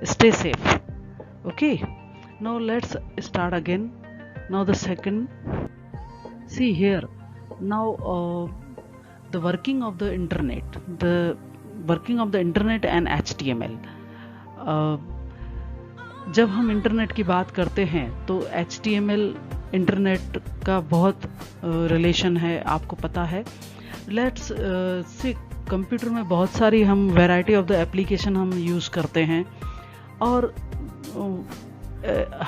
Stay safe. Okay, now let's start again. Now the second, see here, now the working of the internet and HTML. जब हम internet की बात करते हैं तो HTML इंटरनेट का बहुत रिलेशन है, आपको पता है. लेट्स सी, कंप्यूटर में बहुत सारी हम वैरायटी ऑफ द एप्लीकेशन हम यूज़ करते हैं और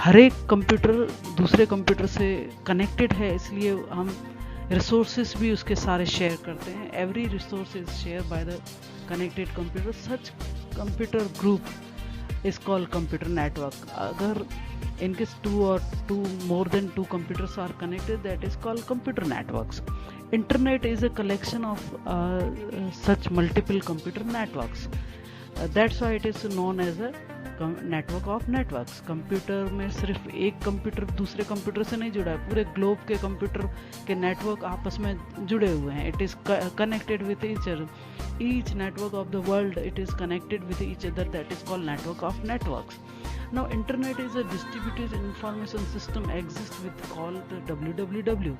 हर एक कंप्यूटर दूसरे कंप्यूटर से कनेक्टेड है, इसलिए हम रिसोर्सेज भी उसके सारे शेयर करते हैं. Every resource is share by the connected computer. Such computer group is called computer network. अगर in case more than two computers are connected, that is called computer networks. Internet is a collection of such multiple computer networks. That's why it is known as a network of networks. Computer में सिर्फ एक computer दूसरे computer से नहीं जुड़ा है, पूरे globe के कंप्यूटर के नेटवर्क आपस में जुड़े हुए हैं. It is connected with each other. Each network of the world, it is connected with each other. That is called network of networks. Now internet is a distributed information system exists with called www.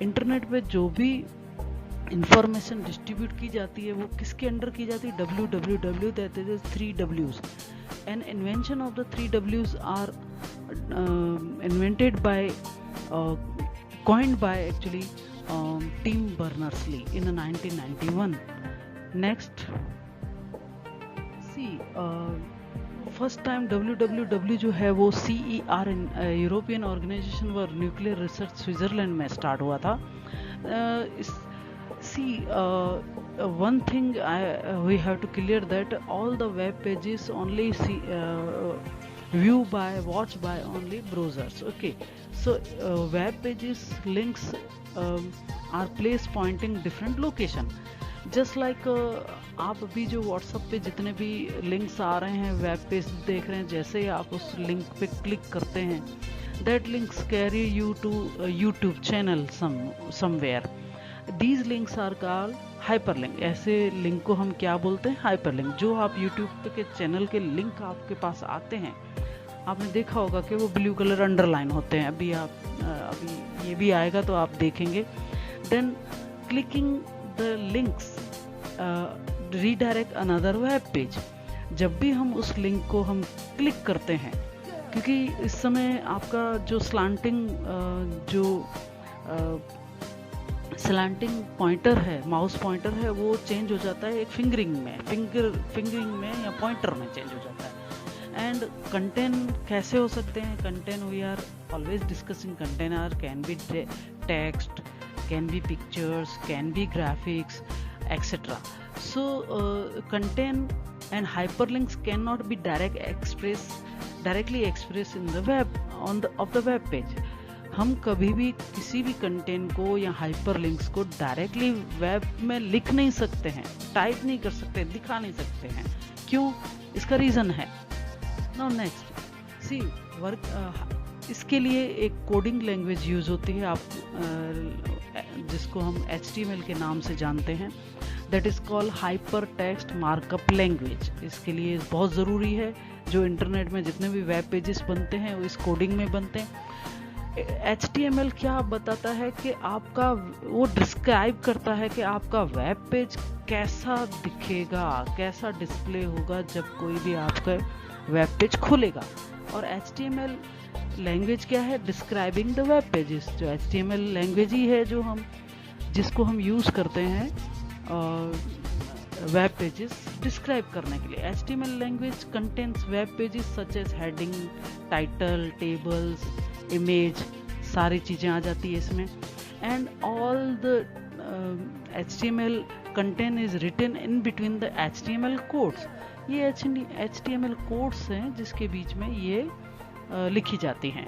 Internet पे जो भी information distribute की जाती है वो किसके under की जाती है? www. that is 3 W's. An invention of the 3 W's are invented by coined by actually Tim Berners-Lee in 1991. Next, see, first time www जो है वो CER European organization for nuclear research Switzerland में start हुआ था. One thing we have to clear that all the web pages only watched by only browsers. Okay, so web pages links are placed pointing different location. Just like आप अभी जो WhatsApp पे जितने भी links आ रहे हैं, वेब पेज देख रहे हैं, जैसे ही आप उस लिंक पे क्लिक करते हैं, that links carry you to YouTube channel somewhere. These links are called hyperlink. ऐसे लिंक को हम क्या बोलते हैं? हाइपरलिंक. जो आप यूट्यूब के चैनल के लिंक आपके पास आते हैं, आपने देखा होगा कि वो ब्लू कलर अंडरलाइन होते हैं. अभी ये भी आएगा तो आप देखेंगे. Then clicking the links redirect another web page. जब भी हम उस लिंक को हम क्लिक करते हैं, क्योंकि इस समय आपका जो स्लैंटिंग पॉइंटर है, माउस पॉइंटर है, वो चेंज हो जाता है एक फिंगरिंग में या पॉइंटर में चेंज हो जाता है. एंड कंटेंट कैसे हो सकते हैं? Content we are always discussing. Content can be text, can be pictures, can be graphics, etc. So content and hyperlinks cannot be directly expressed in the web of the web page. हम कभी भी किसी भी content को या hyperlinks को directly web में लिख नहीं सकते हैं, टाइप नहीं कर सकते, दिखा नहीं सकते हैं. क्यों? इसका रीजन है. नाउ नेक्स्ट, सी इसके लिए एक कोडिंग लैंग्वेज यूज होती है, आप जिसको हम HTML के नाम से जानते हैं. That is called hyper text markup language. इसके लिए बहुत ज़रूरी है. जो इंटरनेट में जितने भी वेब पेजेस बनते हैं वो इस कोडिंग में बनते हैं. HTML क्या बताता है कि आपका, वो डिस्क्राइब करता है कि आपका वेब पेज कैसा दिखेगा, कैसा डिस्प्ले होगा जब कोई भी आपका वेब पेज खुलेगा. और HTML लैंग्वेज क्या है? Describing the web pages. जो HTML लैंग्वेज ही है जिसको हम यूज़ करते हैं वेब पेजेस डिस्क्राइब करने के लिए. HTML language contains web pages such as heading, title, tables, image, सारी चीज़ें आ जाती है इसमें. And all the HTML content is written in between the HTML codes. ये HTML कोड्स हैं जिसके बीच में ये लिखी जाती हैं.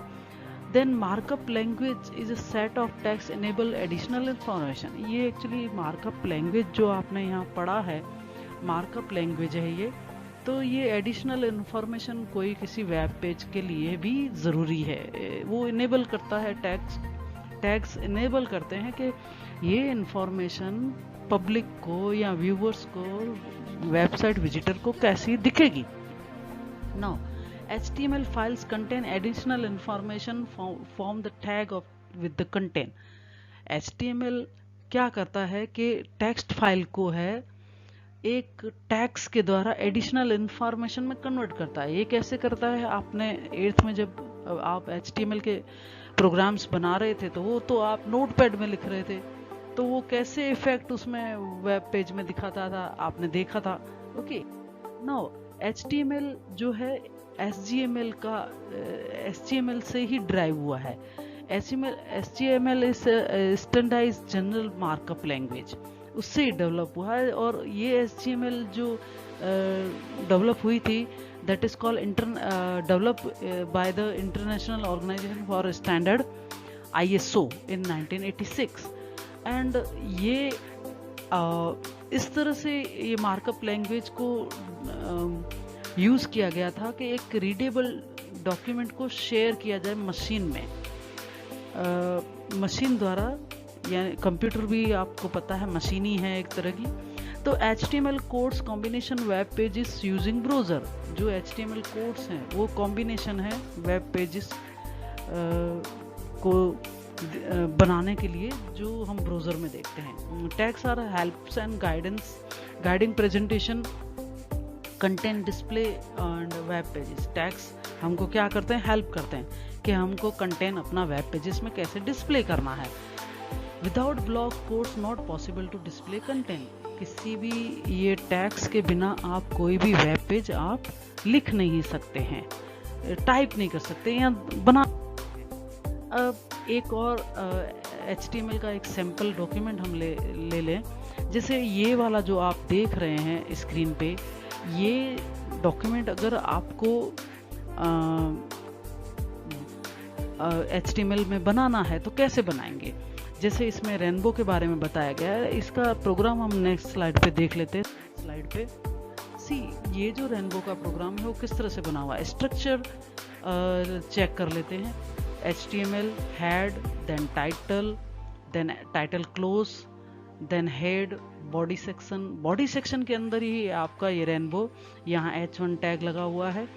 Then markup language is a set of text enable additional information. ये एक्चुअली मार्कअप लैंग्वेज जो आपने यहाँ पढ़ा है, मार्कअप लैंग्वेज है ये. तो ये एडिशनल इंफॉर्मेशन कोई किसी वेब पेज के लिए भी ज़रूरी है. वो इनेबल करता है, टैग्स इनेबल करते हैं कि ये इंफॉर्मेशन पब्लिक को या व्यूवर्स को, वेबसाइट विजिटर को कैसी दिखेगी. Now, HTML files contain additional information from the tag of with the content. HTML क्या करता है कि टेक्स्ट फाइल को है एक टैग्स के द्वारा एडिशनल इंफॉर्मेशन में कन्वर्ट करता है। ये कैसे करता है? आपने 8th में जब आप HTML के प्रोग्राम्स बना रहे थे तो वो तो आप नोटपैड में लिख रहे थे, तो वो कैसे इफेक्ट उसमें वेब पेज में दिखाता था आपने देखा था। ओके, नाउ HTML जो है HTML से ही ड्राइव हुआ है। HTML is standardized general markup language, उससे ही डेवलप हुआ है। और ये HTML जो डेवलप हुई थी that is called develop by the international organization for standard ISO in 1986। And ये इस तरह से ये मार्कअप लैंग्वेज को यूज़ किया गया था कि एक रीडेबल डॉक्यूमेंट को शेयर किया जाए मशीन में, मशीन द्वारा, या कंप्यूटर भी आपको पता है मशीन ही है एक तरह की। तो HTML codes combination web pages using browser, जो HTML कोड्स हैं वो कॉम्बिनेशन है वेब पेजेस को बनाने के लिए जो हम ब्राउज़र में देखते हैं। Tags are helps and guiding presentation content display and web pages. Tags हमको क्या करते हैं? हेल्प करते हैं कि हमको कंटेंट अपना वेब पेजेस में कैसे डिस्प्ले करना है। Without block codes not possible to display content. किसी भी ये टैग्स के बिना आप कोई भी वेब पेज आप लिख नहीं सकते हैं, टाइप नहीं कर सकते या बना। अब एक और HTML का एक सैम्पल डॉक्यूमेंट हम ले लें, जैसे ये वाला जो आप देख रहे हैं स्क्रीन पे, ये डॉक्यूमेंट अगर आपको HTML में बनाना है तो कैसे बनाएंगे? जैसे इसमें रेनबो के बारे में बताया गया है, इसका प्रोग्राम हम नेक्स्ट स्लाइड पे देख लेते हैं। स्लाइड पे सी, ये जो रेनबो का प्रोग्राम है वो किस तरह से बना हुआ है। स्ट्रक्चर चेक कर लेते हैं। HTML head, then title close, then head, body section. Body section के अंदर ही आपका ये रेनबो, यहाँ H1 टैग लगा हुआ है,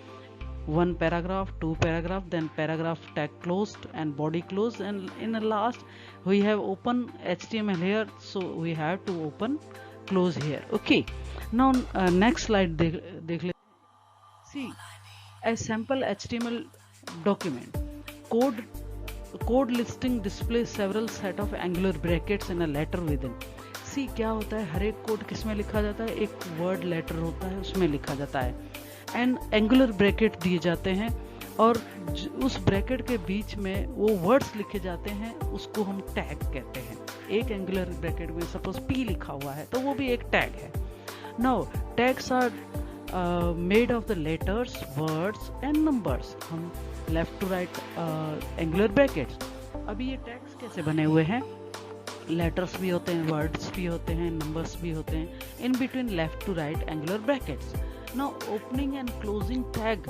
1 paragraph, 2 paragraph, then paragraph tag closed and body closed, and in the last we have open HTML here, so we have to open close here. Okay, now next slide देख ले। See, a sample HTML document. Code listing displays several set of angular brackets in a letter within. See, क्या होता है? हर एक code किस में लिखा जाता है? एक वर्ड लेटर होता है उसमें लिखा जाता है, एंड एंगुलर ब्रैकेट दिए जाते हैं, और उस ब्रैकेट के बीच में वो वर्ड्स लिखे जाते हैं, उसको हम टैग कहते हैं। एक एंगुलर ब्रैकेट में सपोज P लिखा हुआ है तो वो भी एक टैग है। Now tags are made of the letters, words and numbers. हम left to right angular brackets. अभी ये टैग्स कैसे बने हुए हैं? लेटर्स भी होते हैं, वर्ड्स भी होते हैं, नंबर्स भी होते हैं, in between left to right angular brackets. Now opening and closing tag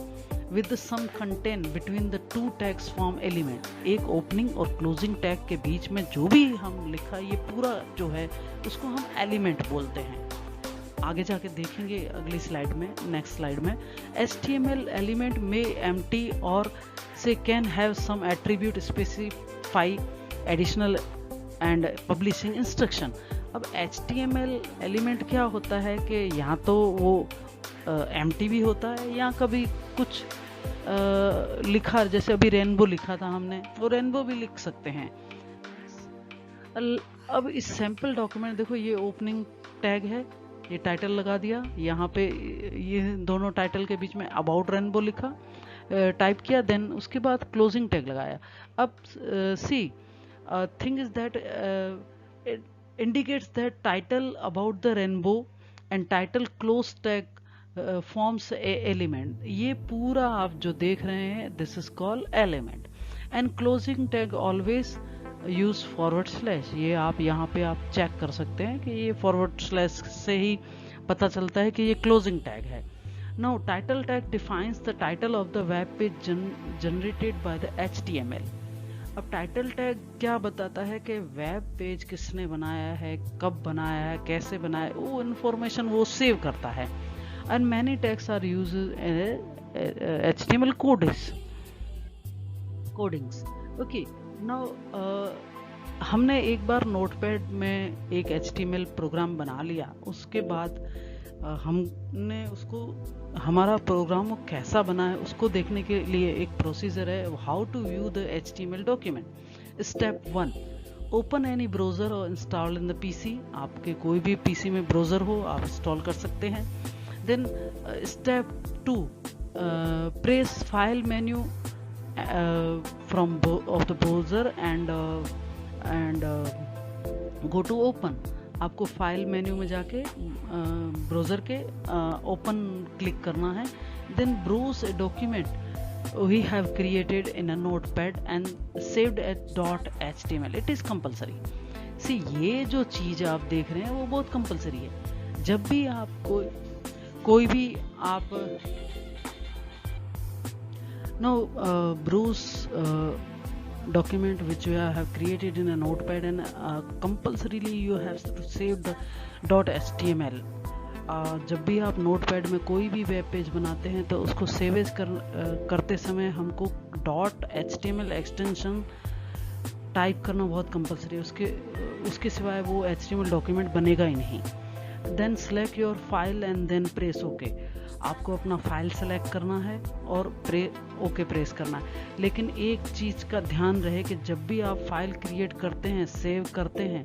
with some content between the two tags form element. एक opening और closing tag के बीच में जो भी हम लिखा, ये पूरा जो है उसको हम element बोलते हैं। आगे जाके देखेंगे अगली स्लाइड में, नेक्स्ट स्लाइड में। HTML element may empty or say can have some attribute specify additional and publishing instruction। अब HTML element क्या होता है कि यहाँ तो वो एम्प्टी भी होता है, या कभी कुछ लिखा, जैसे अभी रेनबो लिखा था हमने, वो रेनबो भी लिख सकते हैं। अब इस सैम्पल डॉक्यूमेंट देखो, ये ओपनिंग टैग है, ये टाइटल लगा दिया, यहाँ पे ये दोनों टाइटल के बीच में अबाउट रेनबो लिखा, टाइप किया, देन उसके बाद क्लोजिंग टैग लगाया। अब see thing is that it indicates that title about the rainbow and title close tag forms element. ये पूरा आप जो देख रहे हैं this is called element. And closing tag always use forward slash. ये आप यहाँ पे आप चेक कर सकते हैं कि ये फॉरवर्ड स्लैश से ही पता चलता है कि ये क्लोजिंग टैग है। Now title tag defines the title of the web page generated by the HTML। अब टाइटल टैग क्या बताता है कि वेब पेज किसने बनाया है, कब बनाया है, कैसे बनाया है, वो इंफॉर्मेशन वो सेव करता है। And many tags are used HTML codings. Okay, now हमने एक बार नोटपैड में एक HTML प्रोग्राम बना लिया. उसके बाद हमने उसको, हमारा प्रोग्राम कैसा बना है उसको देखने के लिए एक प्रोसीजर है, how to view the HTML document. Step 1, open any browser और इंस्टॉल इन द पीसी. आपके कोई भी पीसी में ब्राउजर हो आप इंस्टॉल कर सकते हैं. Then step 2, press file menu from of the browser and go to open. आपको फाइल मेन्यू में जाके ब्राउजर के ओपन क्लिक करना है. Then browse a document we have created in a notepad and saved as .html. it is compulsory. see, ये जो चीज आप देख रहे हैं वो बहुत कंपलसरी है. जब भी आप कोई भी आप now browse document which you have created in a notepad and compulsorily you have to save the .html. जब भी आप नोटपैड में कोई भी वेब पेज बनाते हैं तो उसको सेवेज करते समय हमको .html एक्सटेंशन टाइप करना बहुत कंपलसरी है. उसके सिवाय वो HTML डॉक्यूमेंट बनेगा ही नहीं. Then select your file and then press okay. आपको अपना फाइल सेलेक्ट करना है और ओके प्रेस करना है. लेकिन एक चीज़ का ध्यान रहे कि जब भी आप फाइल क्रिएट करते हैं, सेव करते हैं,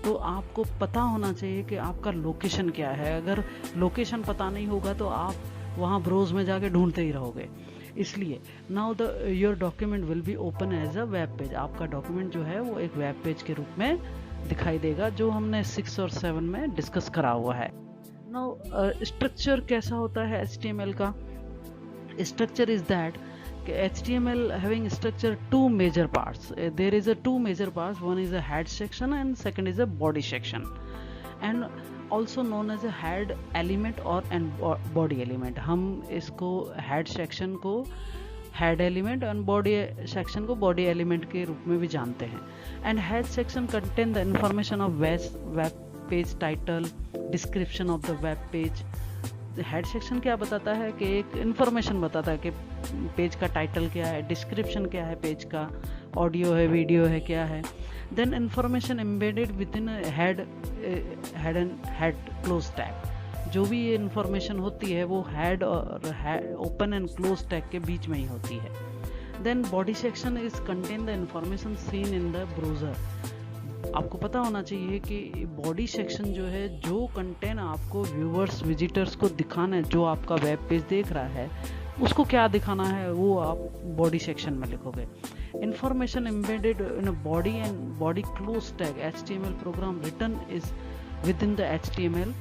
तो आपको पता होना चाहिए कि आपका लोकेशन क्या है. अगर लोकेशन पता नहीं होगा तो आप वहाँ ब्राउज में जाके ढूंढते ही रहोगे. इसलिए now your document will be open as a web page. आपका डॉक्यूमेंट जो है वो एक वेब पेज के रूप में दिखाई देगा, जो हमने 6 और 7 में डिस्कस करा हुआ है. नाउ स्ट्रक्चर कैसा होता है HTML का? Structure is that HTML having structure 2 major parts. There is a 2 major parts. One is a head section and second is a body section, and also known as a head element or and body element. हम इसको head section को head element and body section को body element के रूप में भी जानते हैं. And head section contain the information of web page title, description of the web page. Head section क्या बताता है कि एक इंफॉर्मेशन बताता है कि पेज का टाइटल क्या है, डिस्क्रिप्शन क्या है पेज का, ऑडियो है, वीडियो है, क्या है. Then information embedded within head and head close tag. जो भी ये इंफॉर्मेशन होती है वो हेड और ओपन एंड क्लोज टैग के बीच में ही होती है. Then body section is contain the information seen in the browser. आपको पता होना चाहिए कि बॉडी सेक्शन जो है, जो कंटेंट आपको व्यूवर्स, विजिटर्स को दिखाना है, जो आपका वेब पेज देख रहा है उसको क्या दिखाना है वो आप बॉडी सेक्शन में लिखोगे. Information embedded in a body and body close tag HTML program written is within the HTML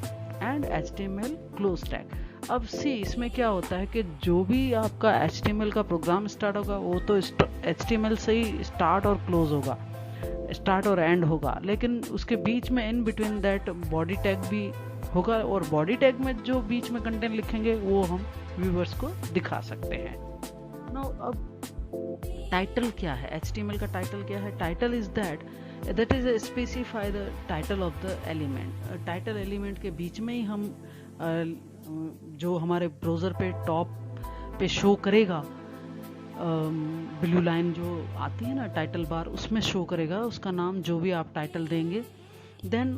and HTML close tag. अब इसमें क्या होता है कि जो भी आपका HTML का प्रोग्राम स्टार्ट होगा वो तो HTML से ही स्टार्ट और क्लोज होगा, स्टार्ट और एंड होगा, लेकिन उसके बीच में in between that body tag भी होगा, और बॉडी टैग में जो बीच में कंटेंट लिखेंगे वो हम व्यूवर्स को दिखा सकते हैं. नाउ अब टाइटल क्या है? HTML का टाइटल क्या है? Title is that is specify the title of the element. Title element के बीच में ही हम जो हमारे ब्राउजर पे टॉप पे शो करेगा, ब्लू लाइन जो आती है ना टाइटल बार, उसमें शो करेगा उसका नाम, जो भी आप टाइटल देंगे. Then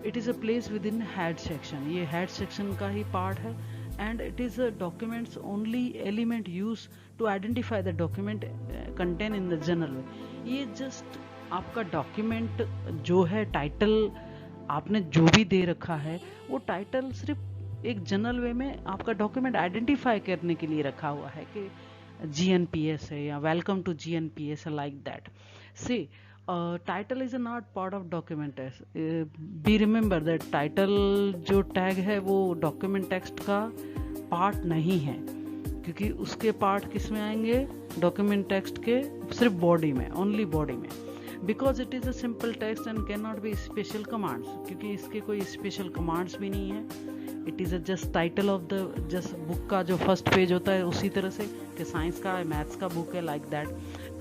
it is a place within head section. ये हेड सेक्शन का ही पार्ट है. And it is a documents only element use to identify the document contain in the general way. ये जस्ट आपका document जो है, title आपने जो भी दे रखा है वो टाइटल सिर्फ एक जनरल वे में आपका डॉक्यूमेंट आइडेंटिफाई करने के लिए रखा हुआ है कि GNPS है या welcome to GNPS, like that. See, title is not part of document. Be remember that title जो टैग है वो डॉक्यूमेंट टेक्स्ट का पार्ट नहीं है, क्योंकि उसके पार्ट किस में आएंगे? डॉक्यूमेंट टेक्स्ट के सिर्फ बॉडी में, ओनली बॉडी में. Because it is a simple text and can not be special commands, क्योंकि इसके कोई स्पेशल कमांड्स भी नहीं है. It is a just title of the just book का जो फर्स्ट पेज होता है, उसी तरह से कि साइंस का, मैथ्स का बुक है, like that.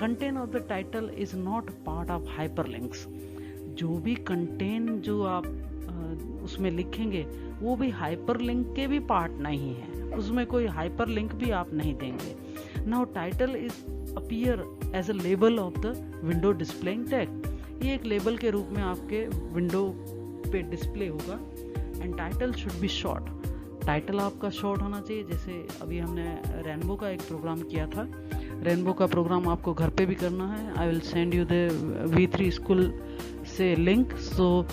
Content of the title is not part of hyperlinks. जो भी कंटेंट जो आप उसमें लिखेंगे वो भी हाइपरलिंक के भी पार्ट नहीं है. उसमें कोई हाइपर लिंक भी आप नहीं देंगे। Now title is appear as a label of the window displaying text. ये एक लेबल के रूप में आपके विंडो पे डिस्प्ले होगा। And title should be short. Title आपका शॉर्ट होना चाहिए। जैसे अभी हमने रेनबो का एक प्रोग्राम किया था, रेनबो का प्रोग्राम आपको घर पे भी करना है। I will send you the V3 school से लिंक, so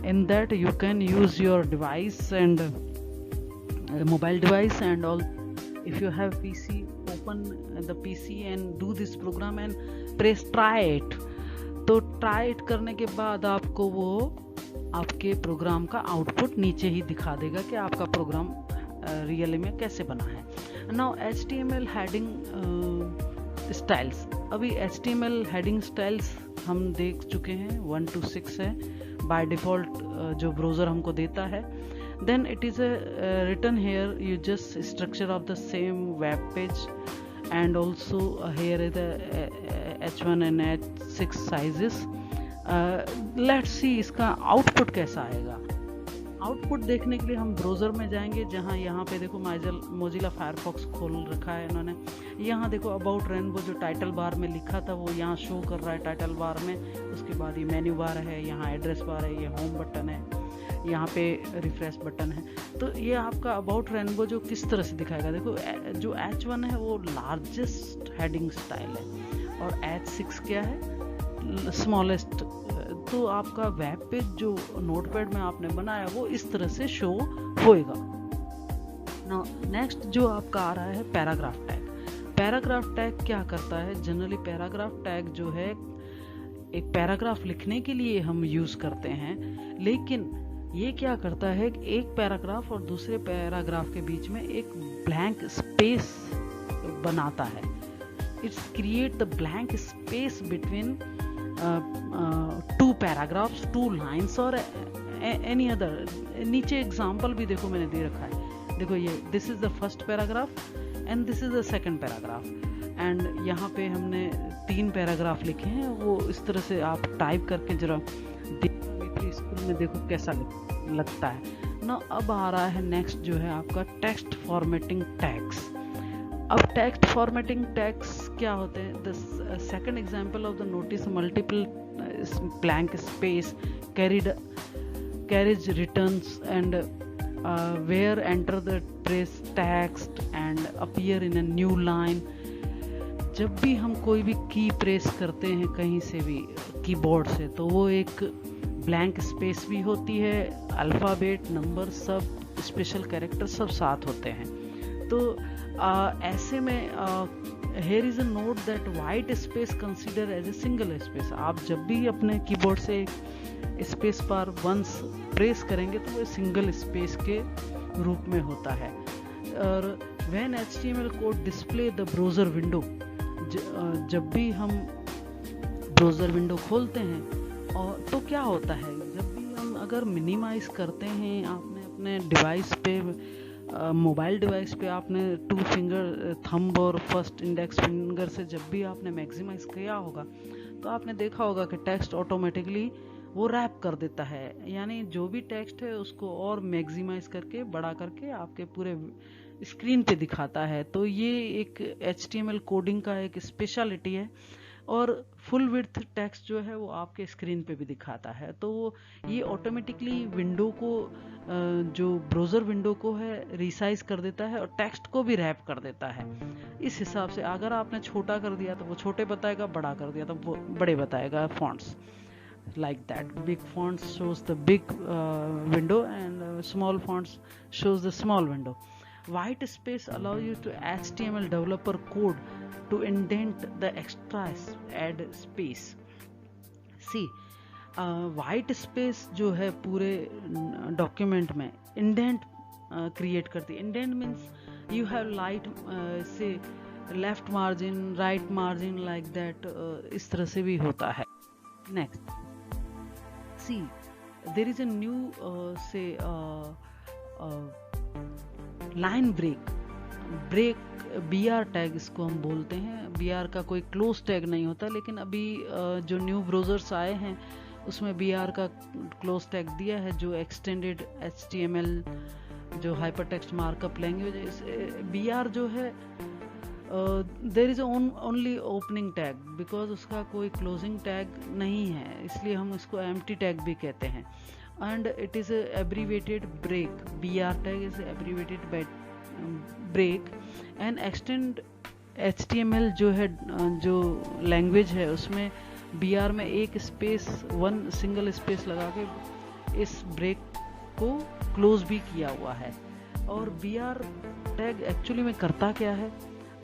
in that you can use your device and mobile device and all. If you have PC, open the PC and do this program and press try it। तो try it करने के बाद आपको वो आपके programme का output नीचे ही दिखा देगा कि आपका प्रोग्राम रियली में कैसे बना है। Now HTML heading styles. अभी HTML हेडिंग स्टाइल्स हम देख चुके हैं, 1 to 6 है बाय डिफॉल्ट जो ब्राउज़र हमको देता है। Then it is written here, you just structure of the same web page and also here is the H1 and H6 sizes। let's see इसका आउटपुट कैसा आएगा। आउटपुट देखने के लिए हम ब्राउज़र में जाएंगे, जहाँ यहाँ पे देखो मोजिला फायरफॉक्स खोल रखा है इन्होंने। यहाँ देखो अबाउट रेनबो जो टाइटल बार में लिखा था वो यहाँ शो कर रहा है टाइटल बार में। उसके बाद ये मेन्यू बार है, यहाँ एड्रेस बार है, ये होम बटन है, यहाँ पे रिफ्रेश बटन है। तो ये आपका अबाउट रेनबो जो किस तरह से दिखाएगा। देखो जो H1 है वो लार्जेस्ट हेडिंग स्टाइल है और H6 क्या है, स्मॉलेस्ट। तो आपका वेब पेज जो नोटपैड में आपने बनाया वो इस तरह से शो होएगा। नेक्स्ट जो आपका आ रहा है पैराग्राफ टैग। पैराग्राफ टैग क्या करता है, जनरली पैराग्राफ टैग जो है एक पैराग्राफ लिखने के लिए हम यूज करते हैं, लेकिन ये क्या करता है, एक पैराग्राफ और दूसरे पैराग्राफ के बीच में एक ब्लैंक स्पेस बनाता है। It's create the blank space between two paragraphs, two lines और एनी अदर। नीचे एग्जांपल भी देखो मैंने दे रखा है। देखो ये this is the first paragraph and this is the second paragraph and यहाँ पे हमने 3 पैराग्राफ लिखे हैं। वो इस तरह से आप टाइप करके जरा स्कूल में देखो कैसा लगता है ना। अब आ रहा है नेक्स्ट जो है आपका टेक्स्ट फॉर्मेटिंग टैग्स। अब टेक्स्ट फॉर्मेटिंग टैग्स क्या होते हैं, the second example of the notice multiple blank space carriage returns and where enter the trace text and appear in a new line। जब भी हम कोई भी की प्रेस करते हैं कहीं से भी कीबोर्ड से, तो वो एक ब्लैंक स्पेस भी होती है, अल्फ़ाबेट, नंबर, सब स्पेशल कैरेक्टर सब साथ होते हैं। तो ऐसे में here is a note that white space consider as a single space। आप जब भी अपने कीबोर्ड से स्पेस बार वंस प्रेस करेंगे तो वो सिंगल स्पेस के रूप में होता है। और when HTML code display the browser window, जब भी हम ब्राउज़र विंडो खोलते हैं और तो क्या होता है, जब भी हम अगर मिनिमाइज करते हैं, आपने अपने डिवाइस पे मोबाइल डिवाइस पे आपने 2 फिंगर थंब और फर्स्ट इंडेक्स फिंगर से जब भी आपने मैक्सिमाइज किया होगा तो आपने देखा होगा कि टेक्स्ट ऑटोमेटिकली वो रैप कर देता है, यानी जो भी टेक्स्ट है उसको और मैक्सिमाइज करके बड़ा करके आपके पूरे स्क्रीन पे दिखाता है। तो ये एक HTML कोडिंग का एक स्पेशलिटी है और फुल विड्थ टेक्स्ट जो है वो आपके स्क्रीन पे भी दिखाता है। तो ये ऑटोमेटिकली विंडो को जो ब्राउज़र विंडो को है रिसाइज कर देता है और टेक्स्ट को भी रैप कर देता है। इस हिसाब से अगर आपने छोटा कर दिया तो वो छोटे बताएगा, बड़ा कर दिया तो वो बड़े बताएगा। Fonts like that, big fonts shows the big window and small fonts shows the small window। White space allow you to HTML developer code to indent the extra add space। See, white space जो है पूरे document में indent create करती है। Indent means you have right से left margin, right margin, like that, इस तरह से भी होता है। Next, see, there is a new line break BR tag इसको हम बोलते हैं। BR का कोई क्लोज टैग नहीं होता, लेकिन अभी जो न्यू ब्राउज़र्स आए हैं उसमें BR का क्लोज टैग दिया है, जो एक्सटेंडेड HTML जो hyper text markup language, BR जो है there is only opening tag, because उसका कोई क्लोजिंग टैग नहीं है, इसलिए हम उसको एम्प्टी टैग भी कहते हैं। And it is abbreviated break, BR tag is abbreviated by break and extend. HTML जो है, जो लैंग्वेज है, उसमें BR में एक स्पेस, वन सिंगल स्पेस लगा के इस ब्रेक को क्लोज भी किया हुआ है। और BR टैग एक्चुअली में करता क्या है?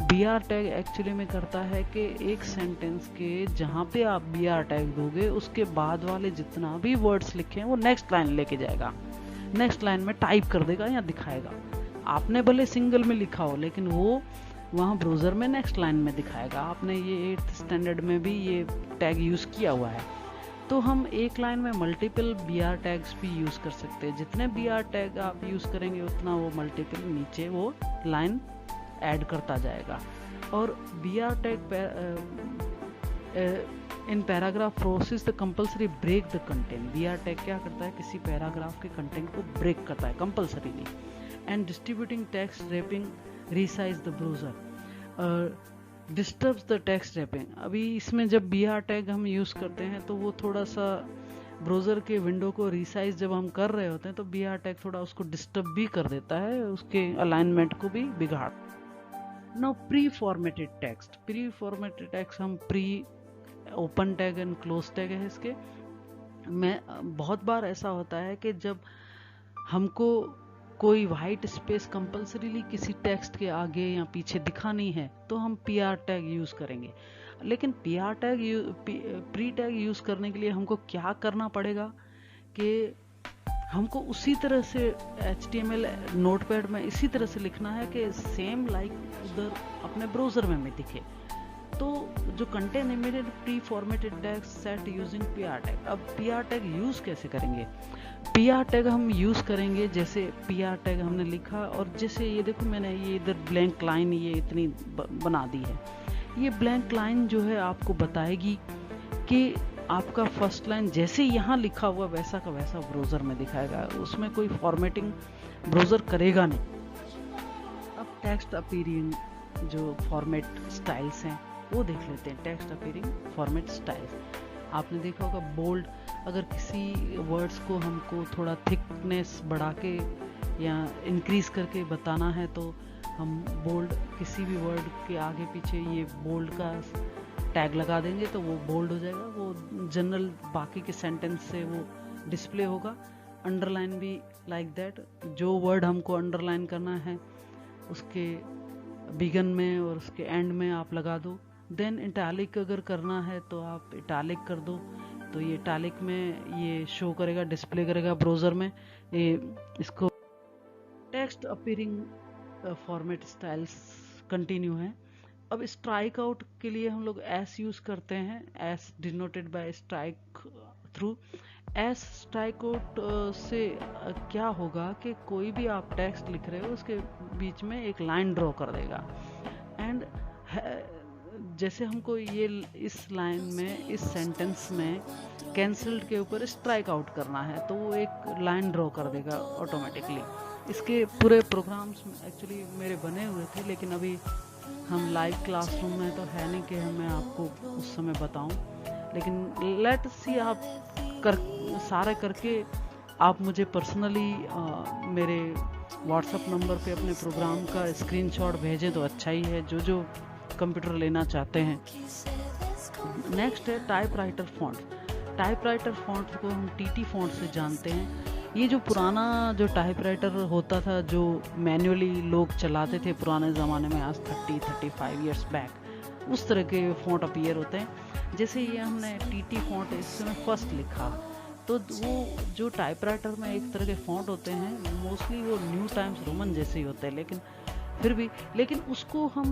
BR टैग एक्चुअली में करता है कि एक सेंटेंस के जहाँ पे आप BR टैग दोगे उसके बाद वाले जितना भी वर्ड्स लिखे हैं वो नेक्स्ट लाइन लेके जाएगा, नेक्स्ट लाइन में टाइप कर देगा या दिखाएगा। आपने भले सिंगल में लिखा हो लेकिन वो वहाँ ब्राउज़र में नेक्स्ट लाइन में दिखाएगा। आपने ये 8th स्टैंडर्ड में भी ये टैग यूज़ किया हुआ है। तो हम एक लाइन में मल्टीपल BR टैग्स भी यूज़ कर सकते हैं। जितने BR टैग आप यूज़ करेंगे उतना वो मल्टीपल नीचे वो लाइन ऐड करता जाएगा। और BR tag in paragraph process the compulsory break the content. BR tag क्या करता है? किसी पैराग्राफ के कंटेंट को ब्रेक करता है compulsorily. And distributing text wrapping resize the browser disturbs the text wrapping. अभी इसमें जब BR टैग हम यूज़ करते हैं तो वो थोड़ा सा ब्राउज़र के विंडो को रीसाइज जब हम कर रहे होते हैं तो BR टैग थोड़ा उसको डिस्टर्ब भी कर देता है, उसके अलाइनमेंट को भी बिगाड़। Now pre formatted text. Pre formatted text हम pre open tag and close tag है इसके में। बहुत बार ऐसा होता है कि जब हमको कोई वाइट स्पेस कंपल्सरीली किसी टेक्स्ट के आगे या पीछे दिखानी है तो हम PR टैग यूज़ करेंगे। लेकिन PR tag pre tag use करने के लिए हमको क्या करना पड़ेगा कि हमको उसी तरह से HTML नोटपैड में इसी तरह से लिखना है कि सेम लाइक उधर अपने ब्राउज़र में दिखे। तो जो contain immediate pre formatted tag set using PR tag. अब PR टैग यूज़ कैसे करेंगे? PR टैग हम यूज़ करेंगे जैसे PR टैग हमने लिखा और जैसे ये देखो मैंने ये इधर ब्लैंक लाइन ये इतनी बना दी है। ये ब्लैंक लाइन जो है आपको बताएगी कि आपका फर्स्ट लाइन जैसे यहाँ लिखा हुआ वैसा का वैसा ब्राउज़र में दिखाएगा, उसमें कोई फॉर्मेटिंग ब्राउज़र करेगा नहीं। अब टेक्स्ट अपीयरिंग जो फॉर्मेट स्टाइल्स हैं वो देख लेते हैं। टेक्स्ट अपीयरिंग फॉर्मेट स्टाइल्स आपने देखा होगा। बोल्ड, अगर किसी वर्ड्स को हमको थोड़ा थिकनेस बढ़ा के या इंक्रीज करके बताना है तो हम बोल्ड, किसी भी वर्ड के आगे पीछे ये बोल्ड का टैग लगा देंगे तो वो बोल्ड हो जाएगा, वो जनरल बाकी के सेंटेंस से वो डिस्प्ले होगा। अंडरलाइन भी लाइक दैट, जो वर्ड हमको अंडरलाइन करना है उसके बिगन में और उसके एंड में आप लगा दो। देन इटैलिक अगर करना है तो आप इटैलिक कर दो, तो ये इटैलिक में ये शो करेगा, डिस्प्ले करेगा ब्राउज़र में। ये इसको text appearing format styles continue है। अब स्ट्राइक आउट के लिए हम लोग एस यूज़ करते हैं, S denoted by strike through. S strike out से क्या होगा कि कोई भी आप टेक्स्ट लिख रहे हो उसके बीच में एक लाइन ड्रॉ कर देगा। एंड जैसे हमको ये इस लाइन में, इस सेंटेंस में कैंसल्ड के ऊपर स्ट्राइक आउट करना है तो वो एक लाइन ड्रॉ कर देगा ऑटोमेटिकली। इसके पूरे प्रोग्राम्स एक्चुअली मेरे बने हुए थे लेकिन अभी हम लाइव क्लासरूम में तो है नहीं कि मैं आपको उस समय बताऊं, लेकिन लेट सी आप सारे करके आप मुझे पर्सनली मेरे व्हाट्सएप नंबर पे अपने प्रोग्राम का स्क्रीनशॉट भेजें तो अच्छा ही है, जो कंप्यूटर लेना चाहते हैं। नेक्स्ट है टाइपराइटर फॉन्ट। टाइपराइटर फॉन्ट को हम TT फॉन्ट से जानते हैं। ये जो पुराना जो टाइपराइटर होता था जो मैन्युअली लोग चलाते थे पुराने ज़माने में, आज 30-35 ईयर्स बैक, उस तरह के फॉन्ट अपीयर होते हैं। जैसे ये हमने TT फॉन्ट इसमें फर्स्ट लिखा तो वो जो टाइपराइटर में एक तरह के फॉन्ट होते हैं मोस्टली वो न्यू टाइम्स रोमन जैसे ही होते हैं, लेकिन फिर भी उसको हम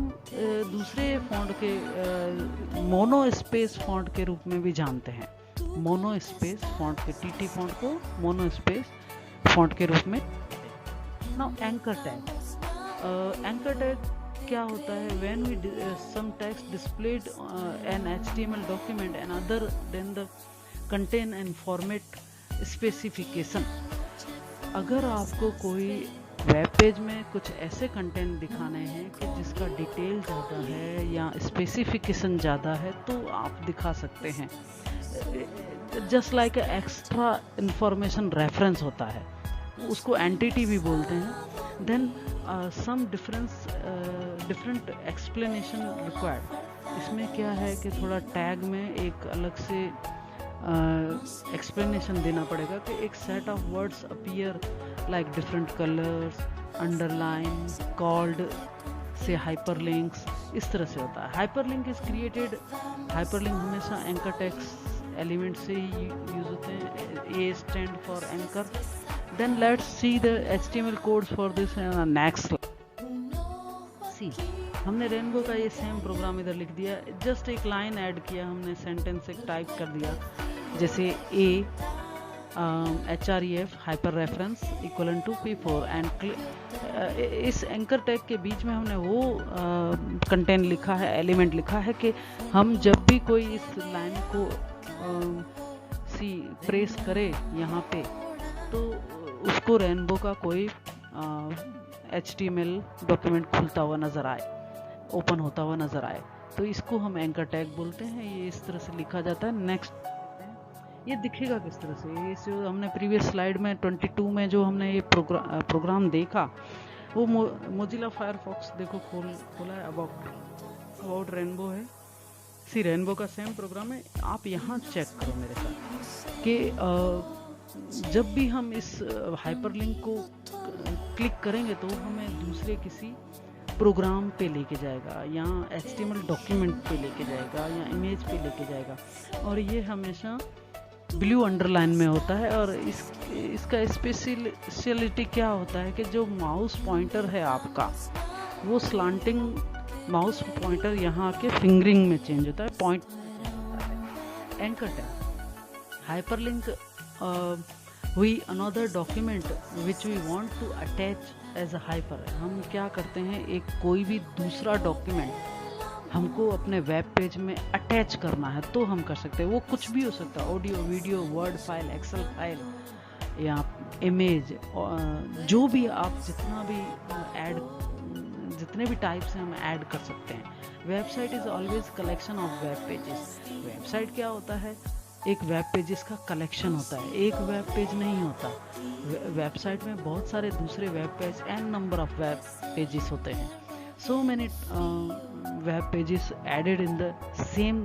दूसरे फॉन्ट के मोनो स्पेस फॉन्ट के रूप में भी जानते हैं। मोनो स्पेस फॉन्ट के TT फॉन्ट को मोनो स्पेस फॉन्ट के रूप में। Now anchor tag. Anchor tag क्या होता है? When we some text displayed an HTML document and other than the contain and format specification. अगर आपको कोई वेब पेज में कुछ ऐसे कंटेंट दिखाने हैं कि जिसका डिटेल ज़्यादा है या स्पेसिफिकेशन ज़्यादा है तो आप दिखा सकते हैं। Just like extra information reference होता है, उसको एंटिटी भी बोलते हैं। Then some different explanation required. इसमें क्या है कि थोड़ा टैग में एक अलग से एक्सप्लेनेशन देना पड़ेगा कि एक set of words appear like different colours, underline, called से हाइपरलिंक्स, इस तरह से होता है। हाइपरलिंक इज क्रिएटेड, हाइपरलिंक हमेशा एंकर टेक्स्ट एलिमेंट से ही यूज होते हैं। A stand for anchor. Then let's see the HTML codes for this next. See हमने रेनबो का ये सेम प्रोग्राम इधर लिख दिया, जस्ट एक लाइन ऐड किया हमने, सेंटेंस एक टाइप कर दिया, जैसे a href hyper reference equal to P4 and इस एंकर टैग के बीच में हमने वो कंटेंट लिखा है, एलिमेंट लिखा है कि हम जब भी कोई इस लाइन को प्रेस करे यहाँ पे तो उसको रेनबो का कोई HTML डॉक्यूमेंट खुलता हुआ नज़र आए, ओपन होता हुआ नज़र आए, तो इसको हम एंकर टैग बोलते हैं। ये इस तरह से लिखा जाता है। नेक्स्ट, ये दिखेगा किस तरह से, इस जो हमने प्रीवियस स्लाइड में 22 में जो हमने ये प्रोग्राम देखा वो मोजिला फायरफॉक्स देखो खोला है, अबाउट रेनबो है। सी रेनबो का सेम प्रोग्राम है। आप यहाँ चेक करो मेरे साथ कि जब भी हम इस हाइपरलिंक को क्लिक करेंगे तो हमें दूसरे किसी प्रोग्राम पे लेके जाएगा या HTML डॉक्यूमेंट पे लेके जाएगा या इमेज पे लेके जाएगा, और ये हमेशा ब्लू अंडरलाइन में होता है। और इसका स्पेशलिटी क्या होता है कि जो माउस पॉइंटर है आपका, वो स्लांटिंग माउस पॉइंटर यहाँ के फिंगरिंग में चेंज होता है, पॉइंट एंकर टैग। हाइपरलिंक हुई another document which we want to attach as a hyper. हम क्या करते हैं, एक कोई भी दूसरा डॉक्यूमेंट हमको अपने वेब पेज में अटैच करना है तो हम कर सकते हैं। वो कुछ भी हो सकता है, audio, video, word file, excel file या इमेज, जो भी आप जितने भी टाइप से हम ऐड कर सकते हैं। Website is always collection of web pages. Website क्या होता है, एक वेब पेजेस का कलेक्शन होता है, एक वेब पेज नहीं होता। वेबसाइट में बहुत सारे दूसरे web page, an number of web pages होते हैं। So many web pages added in the same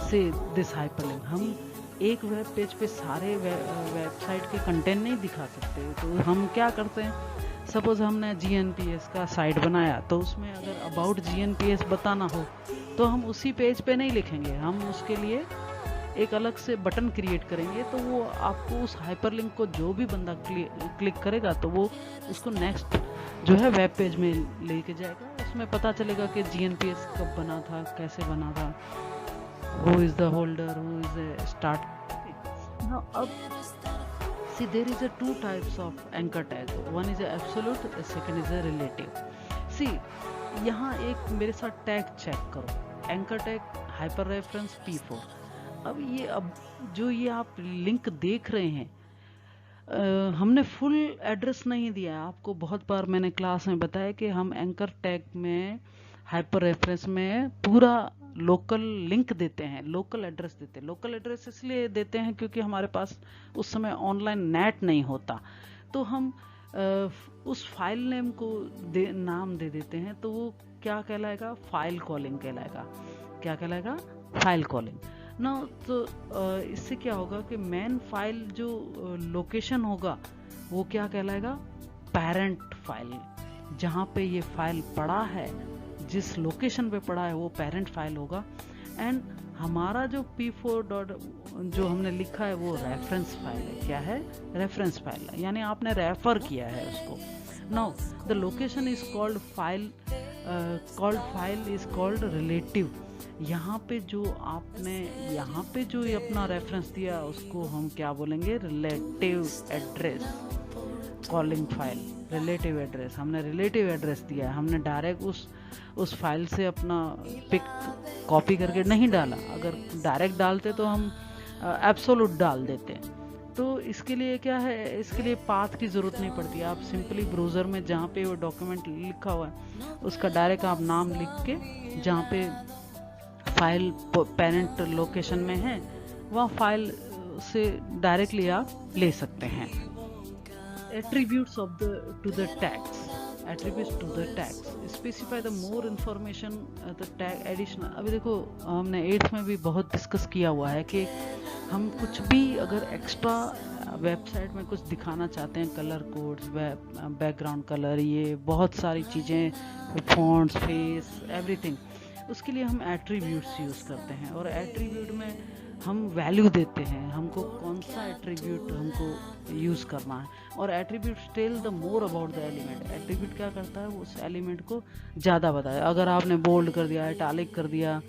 say this hyperlink। हम एक वेब पेज पे सारे वेबसाइट के कंटेंट नहीं दिखा सकते, तो हम क्या करते हैं, सपोज हमने GNPS का साइट बनाया तो उसमें अगर अबाउट GNPS बताना हो तो हम उसी पेज पे नहीं लिखेंगे, हम उसके लिए एक अलग से बटन क्रिएट करेंगे। तो वो आपको उस हाइपरलिंक को जो भी बंदा क्लिक करेगा तो वो उसको नेक्स्ट जो है वेब पेज में लेके जाएगा। उसमें पता चलेगा कि GNPS कब बना था, कैसे बना था, who is the holder, who is start. Now अब see there is a two types of anchor tag, one is absolute, second is relative. See यहाँ एक मेरे साथ टैग चेक करो, anchor tag hyper reference P4। अब जो ये आप लिंक देख रहे हैं, हमने फुल एड्रेस नहीं दिया है। आपको बहुत बार मैंने क्लास में बताया कि हम एंकर टैग में, हाइपर रेफरेंस में पूरा लोकल लिंक देते हैं, लोकल एड्रेस देते हैं। लोकल एड्रेस इसलिए देते हैं क्योंकि हमारे पास उस समय ऑनलाइन नेट नहीं होता, तो हम उस फाइल नेम को नाम दे देते हैं, तो वो क्या कहलाएगा, फाइल कॉलिंग कहलाएगा। क्या कहलाएगा, फाइल कॉलिंग ना। तो इससे क्या होगा कि मेन फाइल जो लोकेशन होगा वो क्या कहलाएगा, पेरेंट फाइल। जहाँ पे ये फाइल पड़ा है, जिस लोकेशन पे पड़ा है वो पेरेंट फाइल होगा। एंड हमारा जो P4 जो हमने लिखा है वो रेफरेंस फाइल है। क्या है, रेफरेंस फाइल है, यानी आपने रेफर किया है उसको। Now the location is called file is called relative. यहाँ पे जो आपने ये अपना रेफरेंस दिया उसको हम क्या बोलेंगे, relative address. Calling file relative address, हमने रिलेटिव एड्रेस दिया है, हमने डायरेक्ट उस फाइल से अपना पिक कॉपी करके नहीं डाला। अगर डायरेक्ट डालते तो हम एब्सोल्यूट डाल देते, तो इसके लिए क्या है, इसके लिए पाथ की ज़रूरत नहीं पड़ती। आप सिंपली ब्राउज़र में जहाँ पे वो डॉक्यूमेंट लिखा हुआ है उसका डायरेक्ट आप नाम लिख के, जहाँ पे फाइल पेरेंट लोकेशन में है वहाँ फाइल से डायरेक्टली आप ले सकते हैं। Attributes of the two the tags, attributes to the tags specify the more information the tag additional। अभी देखो हमने 8th में भी बहुत डिस्कस किया हुआ है कि हम कुछ भी अगर एक्स्ट्रा वेबसाइट में कुछ दिखाना चाहते हैं, कलर कोड्स, बैकग्राउंड कलर, ये बहुत सारी चीज़ें, फॉन्ट्स, फेस, एवरीथिंग, उसके लिए हम एट्रीब्यूट्स यूज़ करते हैं। और एट्रीब्यूट में हम वैल्यू देते हैं, हमको कौन सा एट्रीब्यूट हमको यूज़ करना है। और attribute tell the more about the element. Attribute क्या करता है, वो उस एलिमेंट को ज़्यादा बताया। अगर आपने बोल्ड कर दिया, इटैलिक कर दिया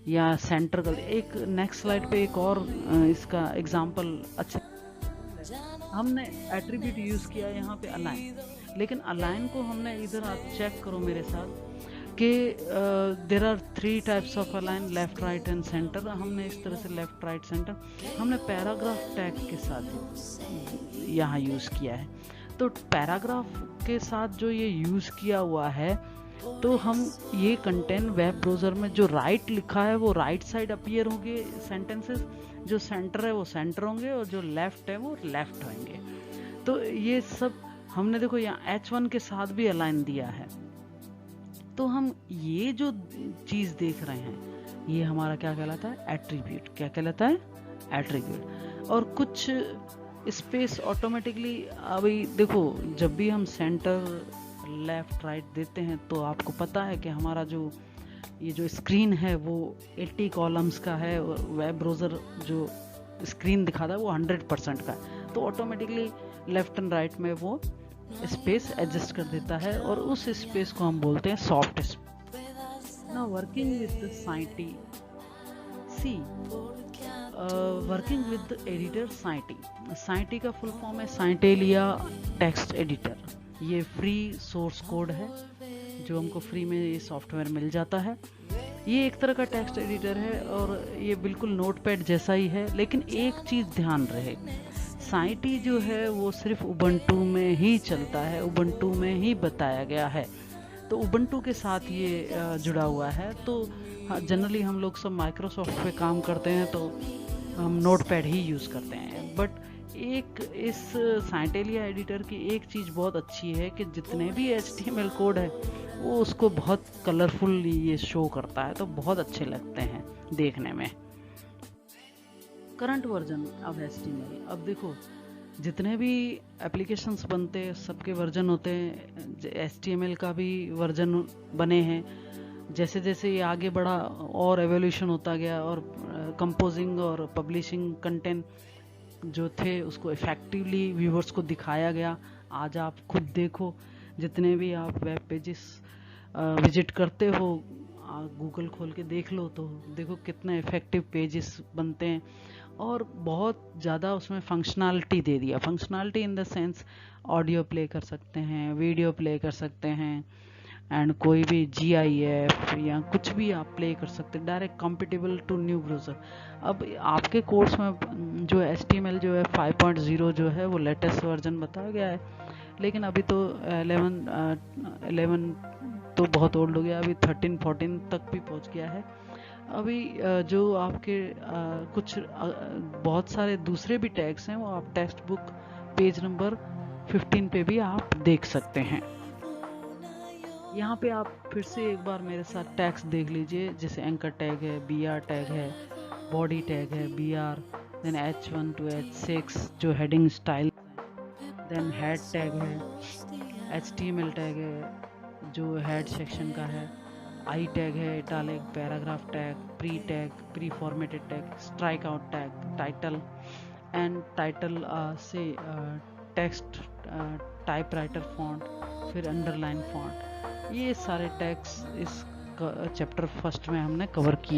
या सेंटर कर दिया। एक नेक्स्ट स्लाइड पे एक और इसका एग्जांपल अच्छा, हमने एट्रीब्यूट यूज़ किया यहाँ पे अलाइन, लेकिन अलाइन को हमने इधर आप चेक करो मेरे साथ कि there are 3 types of align, left, right and centre. हमने इस तरह से लेफ्ट, राइट, सेंटर हमने पैराग्राफ टैग के साथ यहाँ यूज़ किया है। तो पैराग्राफ के साथ जो ये यूज़ किया हुआ है, तो हम ये कंटेंट वेब ब्राउज़र में जो राइट लिखा है वो राइट साइड अपीयर होंगे सेंटेंसेस, जो सेंटर है वो सेंटर होंगे, और जो लेफ्ट है वो लेफ्ट होंगे। तो ये सब हमने देखो यहाँ H1 के साथ भी अलाइन दिया है। तो हम ये जो चीज़ देख रहे हैं ये हमारा क्या कहलाता है, एट्रीब्यूट। क्या कहलाता है, एट्रीब्यूट। और कुछ स्पेस ऑटोमेटिकली, अभी देखो जब भी हम सेंटर, लेफ्ट, राइट देते हैं तो आपको पता है कि हमारा जो ये जो स्क्रीन है वो 80 कॉलम्स का है, और वेब ब्राउज़र जो स्क्रीन दिखाता है वो 100% का है। तो ऑटोमेटिकली लेफ्ट एंड राइट में वो स्पेस एडजस्ट कर देता है, और उस स्पेस को हम बोलते हैं soft space. Now working with SciTE, see working with editor SciTE. SciTE का फुल फॉर्म है साइटेलिया टेक्स्ट एडिटर। ये फ्री सोर्स कोड है जो हमको फ्री में ये सॉफ्टवेयर मिल जाता है। ये एक तरह का टेक्स्ट एडिटर है और ये बिल्कुल नोटपैड जैसा ही है, लेकिन एक चीज़ ध्यान रहे, साइटी जो है वो सिर्फ उबंटू में ही चलता है, उबंटू में ही बताया गया है। तो उबंटू के साथ ये जुड़ा हुआ है। तो जनरली हम लोग सब माइक्रोसॉफ्ट पे काम करते हैं तो हम नोटपैड ही यूज़ करते हैं। बट एक इस साइटेलिया एडिटर की एक चीज़ बहुत अच्छी है कि जितने भी HTML कोड है वो उसको बहुत कलरफुल ये शो करता है, तो बहुत अच्छे लगते हैं देखने में। Current version of HTML। अब देखो जितने भी एप्लीकेशंस बनते हैं सबके वर्जन होते हैं, HTML का भी वर्जन बने हैं। जैसे जैसे ये आगे बढ़ा और एवोल्यूशन होता गया, और कंपोजिंग और पब्लिशिंग कंटेंट जो थे उसको इफेक्टिवली व्यूवर्स को दिखाया गया। आज आप खुद देखो, जितने भी आप वेब पेजेस विजिट करते हो, गूगल खोल के देख लो तो देखो कितने इफेक्टिव पेजेस बनते हैं, और बहुत ज़्यादा उसमें फंक्शनैलिटी दे दिया। Functionality in the sense audio play कर सकते हैं, वीडियो प्ले कर सकते हैं, एंड कोई भी GIF या कुछ भी आप प्ले कर सकते हैं, direct compatible to new browser. अब आपके कोर्स में जो HTML जो है 5.0 जो है वो लेटेस्ट वर्जन बताया गया है, लेकिन अभी तो 11 तो बहुत ओल्ड हो गया, अभी 13-14 तक भी पहुंच गया है। अभी जो आपके कुछ बहुत सारे दूसरे भी टैग्स हैं वो आप टेक्स्ट बुक पेज नंबर 15 पे भी आप देख सकते हैं। यहाँ पे आप फिर से एक बार मेरे साथ टैग्स देख लीजिए, जैसे एंकर टैग है, BR टैग है, बॉडी टैग है BR, then H1 to H6 जो heading style, then head tag है, HTML टैग है जो हेड सेक्शन का है, आई टैग है, italic, paragraph tag, pre formatted tag, strike out tag, title and title से टेक्स्ट टाइपराइटर फॉन्ट, फिर underline font. ये सारे टैग्स इस चैप्टर फर्स्ट में हमने कवर किए।